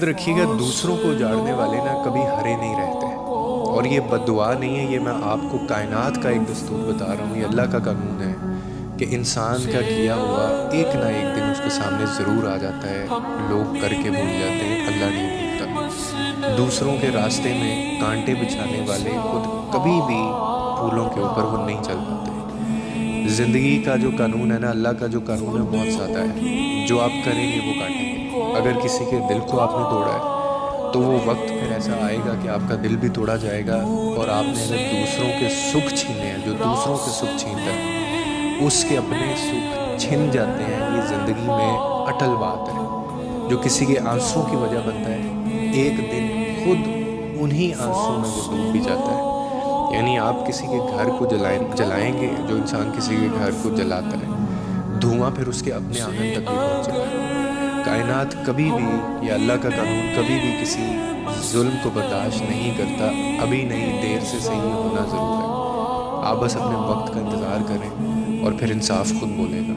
याद रखिएगा, दूसरों को उजाड़ने वाले ना कभी हरे नहीं रहते। और ये बद्दुआ नहीं है, ये मैं आपको कायनात का एक दस्तूर बता रहा हूँ। ये अल्लाह का कानून है कि इंसान का किया हुआ एक ना एक दिन उसके सामने ज़रूर आ जाता है। लोग करके भूल जाते हैं, अल्लाह नहीं भूलता। दूसरों के रास्ते में कांटे बिछाने वाले खुद कभी भी फूलों के ऊपर वो नहीं चल पाते। ज़िंदगी का जो कानून है ना, अल्लाह का जो कानून है, बहुत सादा है। जो आप करेंगे वो काटेंगे। अगर किसी के दिल को आपने तोड़ा है तो वो वक्त फिर ऐसा आएगा कि आपका दिल भी तोड़ा जाएगा। और आपने अगर दूसरों के सुख छीने हैं, जो दूसरों के सुख छीनता है उसके अपने सुख छिन जाते हैं। ये ज़िंदगी में अटल बात है। जो किसी के आंसुओं की वजह बनता है, एक दिन खुद उन्हीं आंसुओं में वो डूब भी जाता है। यानी आप किसी के घर को जलाएंगे, जो इंसान किसी के घर को जलाता है, धुआं फिर उसके अपने आंगन तक भी पहुँचेगा। कायनात कभी भी, या अल्लाह का कानून कभी भी किसी जुल्म को बर्दाश्त नहीं करता। अभी नहीं, देर से सही होना ज़रूर है। आप बस अपने वक्त का इंतज़ार करें और फिर इंसाफ खुद बोलेगा।